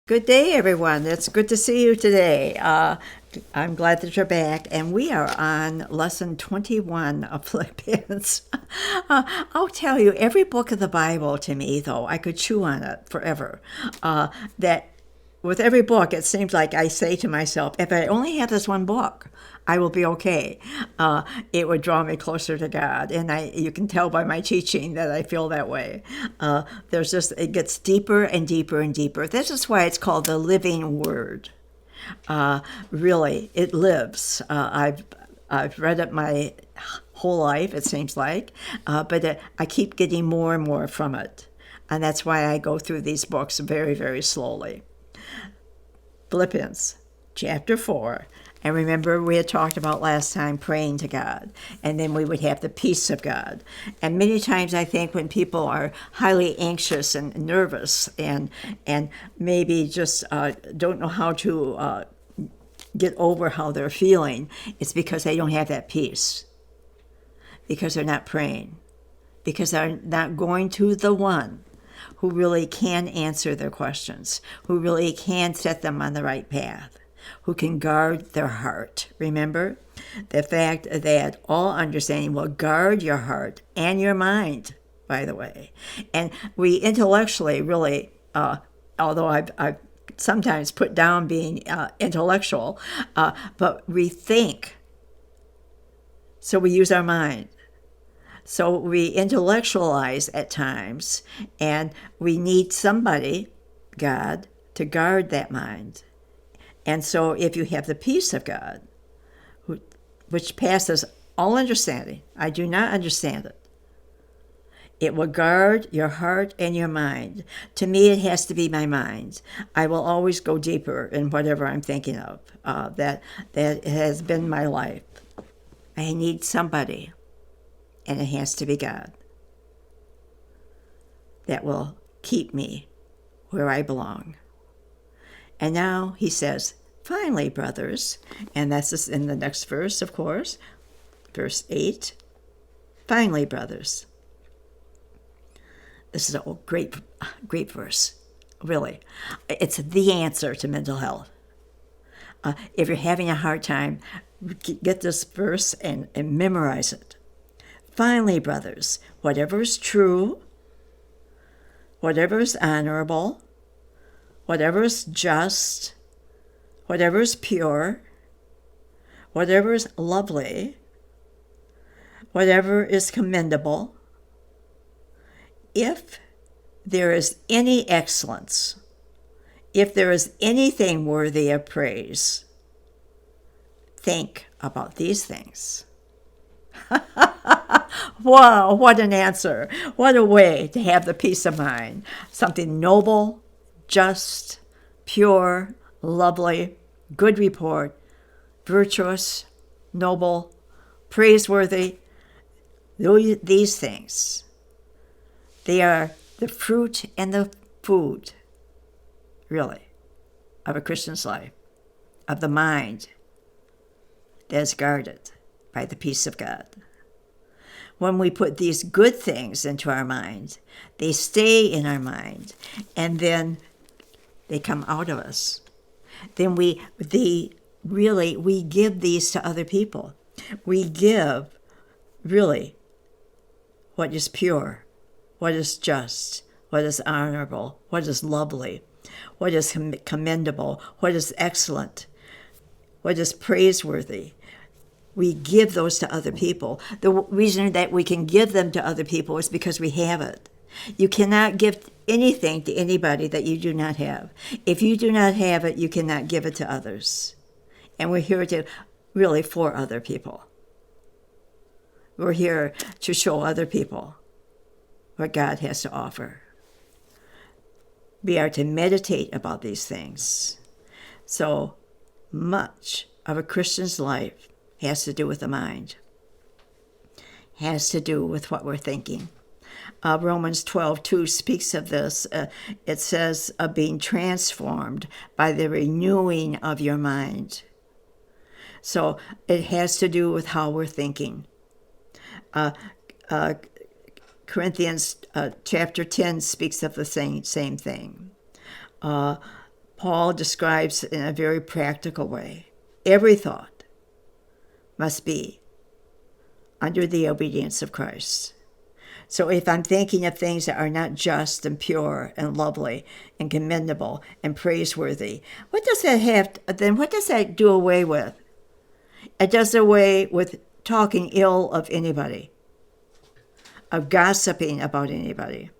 Good day, everyone. It's good to see you today. I'm glad that you're back, and we are on lesson 21 of Philippians. I'll tell you, every book of the Bible to me, though, I could chew on it forever. That with every book, it seems like I say to myself, if I only have this one book, I will be okay. It would draw me closer to God, and you can tell by my teaching that I feel that way. It gets deeper and deeper and deeper. This is why it's called the living word. Really, it lives. I've read it my whole life, it seems like, but I keep getting more and more from it, and that's why I go through these books very, very slowly. Philippians chapter 4. And remember, we had talked about last time praying to God, and then we would have the peace of God. And many times I think when people are highly anxious and nervous and maybe just don't know how to get over how they're feeling, it's because they don't have that peace, because they're not praying, because they're not going to the one who really can answer their questions, who really can set them on the right path, who can guard their heart. Remember the fact that all understanding will guard your heart and your mind, by the way. And we intellectually really, although I've sometimes put down being intellectual, but we think. So we use our mind. So we intellectualize at times, and we need somebody, God, to guard that mind. And so if you have the peace of God, which passes all understanding, I do not understand it, it will guard your heart and your mind. To me, it has to be my mind. I will always go deeper in whatever I'm thinking of. That has been my life. I need somebody, and it has to be God, that will keep me where I belong. And now he says, finally, brothers, and that's in the next verse, of course, verse 8. Finally, brothers. This is a great verse, really. It's the answer to mental health. If you're having a hard time, get this verse and memorize it. Finally, brothers, whatever is true, whatever is honorable, whatever is just, whatever is pure, whatever is lovely, whatever is commendable, if there is any excellence, if there is anything worthy of praise, think about these things. Wow, what an answer. What a way to have the peace of mind. Something noble, just, pure, lovely, good report, virtuous, noble, praiseworthy. These things, they are the fruit and the food, really, of a Christian's life, of the mind that is guarded by the peace of God. When we put these good things into our mind, they stay in our mind, and then they come out of us. Then we give these to other people. We give, really, what is pure, what is just, what is honorable, what is lovely, what is commendable, what is excellent, what is praiseworthy. We give those to other people. The reason that we can give them to other people is because we have it. You cannot give anything to anybody that you do not have. If you do not have it, you cannot give it to others. And we're here to really for other people. We're here to show other people what God has to offer. We are to meditate about these things. So much of a Christian's life has to do with the mind, has to do with what we're thinking. Romans 12:2 speaks of this. It says, being transformed by the renewing of your mind. So it has to do with how we're thinking. Corinthians chapter 10 speaks of the same thing. Paul describes in a very practical way. Every thought must be under the obedience of Christ. So if I'm thinking of things that are not just and pure and lovely and commendable and praiseworthy, what does that do away with? It does away with talking ill of anybody, of gossiping about anybody.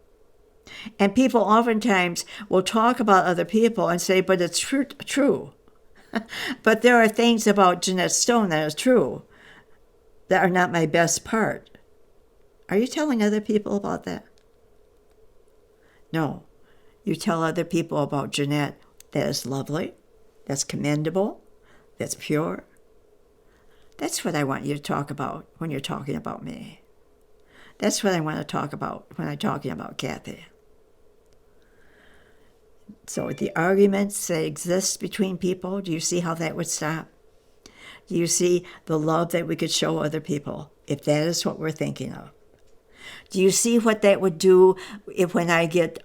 And people oftentimes will talk about other people and say, but it's true. But there are things about Janette Stone that is true that are not my best part. Are you telling other people about that? No. You tell other people about Janette that is lovely, that's commendable, that's pure. That's what I want you to talk about when you're talking about me. That's what I want to talk about when I'm talking about Kathy. So the arguments that exist between people, do you see how that would stop? Do you see the love that we could show other people if that is what we're thinking of? Do you see what that would do when I get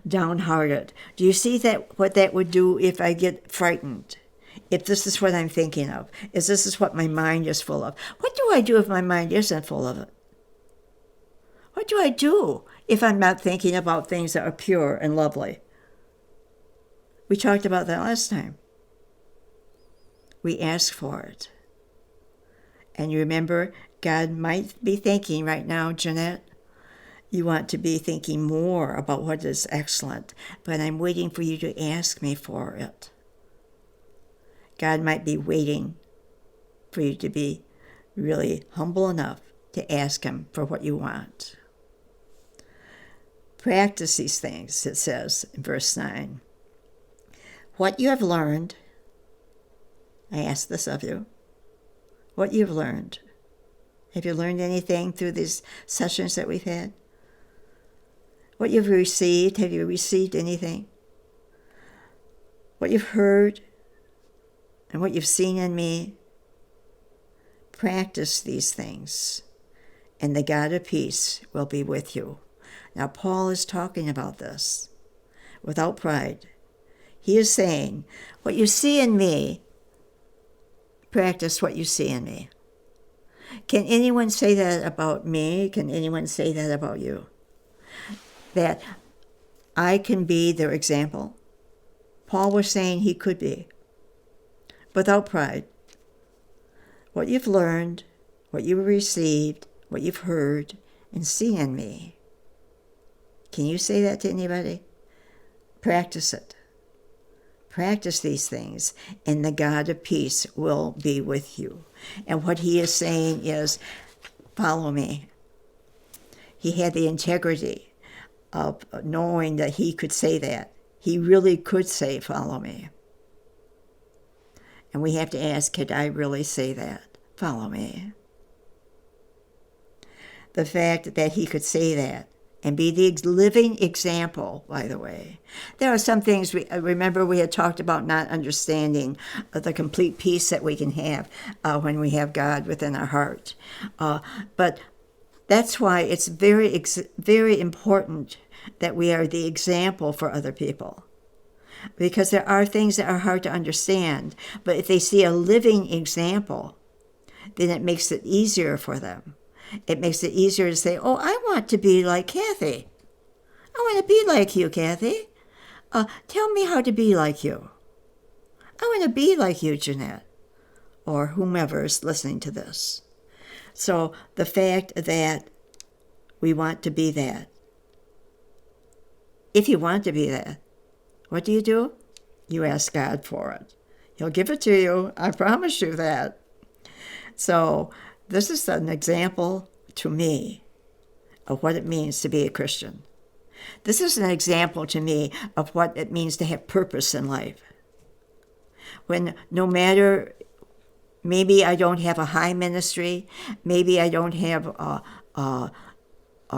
downhearted? Do you see what that would do if I get frightened? If this is what I'm thinking of, if this is what my mind is full of, what do I do if my mind isn't full of it? What do I do if I'm not thinking about things that are pure and lovely? We talked about that last time. We ask for it. And you remember, God might be thinking right now, Janette, you want to be thinking more about what is excellent, but I'm waiting for you to ask me for it. God might be waiting for you to be really humble enough to ask him for what you want. Practice these things, it says in verse 9. What you have learned, I ask this of you, what you've learned. Have you learned anything through these sessions that we've had? What you've received, have you received anything? What you've heard and what you've seen in me, practice these things, and the God of peace will be with you. Now, Paul is talking about this without pride. He is saying, what you see in me, practice what you see in me. Can anyone say that about me? Can anyone say that about you? That I can be their example? Paul was saying he could be, without pride. What you've learned, what you've received, what you've heard, and seen in me. Can you say that to anybody? Practice it. Practice these things, and the God of peace will be with you. And what he is saying is, follow me. He had the integrity of knowing that he could say that. He really could say, follow me. And we have to ask, could I really say that? Follow me. The fact that he could say that and be the living example, by the way. There are some things, remember we had talked about not understanding the complete peace that we can have when we have God within our heart. But that's why it's very, very important that we are the example for other people. Because there are things that are hard to understand, but if they see a living example, then it makes it easier for them. It makes it easier to say, oh, I want to be like Kathy. I want to be like you, Kathy. Tell me how to be like you. I want to be like you, Janette, or whomever is listening to this. So the fact that we want to be that. If you want to be that, what do? You ask God for it. He'll give it to you. I promise you that. So this is an example to me of what it means to be a Christian. This is an example to me of what it means to have purpose in life. When no matter, maybe I don't have a high ministry, maybe I don't have a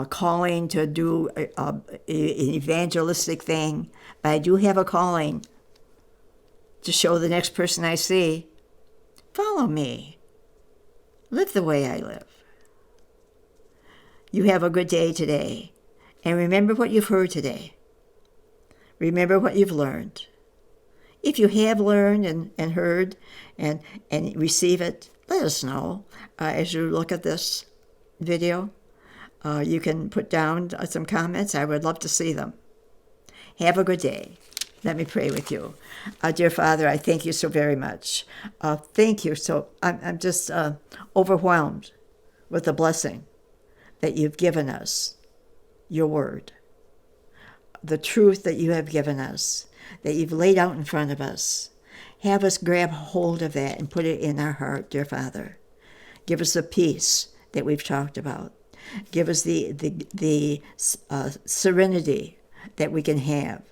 calling to do an evangelistic thing, but I do have a calling to show the next person I see, follow me. Live the way I live. You have a good day today. And remember what you've heard today. Remember what you've learned. if you have learned and heard and receive it, let us know as you look at this video. You can put down some comments. I would love to see them. Have a good day. Let me pray with you. Dear Father, I thank you so very much. Thank you. I'm just overwhelmed with the blessing that you've given us, your word, the truth that you have given us, that you've laid out in front of us. Have us grab hold of that and put it in our heart, dear Father. Give us the peace that we've talked about. Give us the serenity that we can have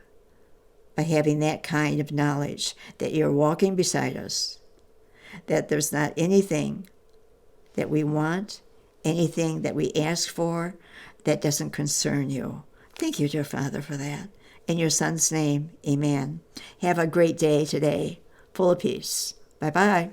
by having that kind of knowledge that you're walking beside us, that there's not anything that we want, anything that we ask for that doesn't concern you. Thank you, dear Father, for that. In your Son's name, amen. Have a great day today, full of peace. Bye-bye.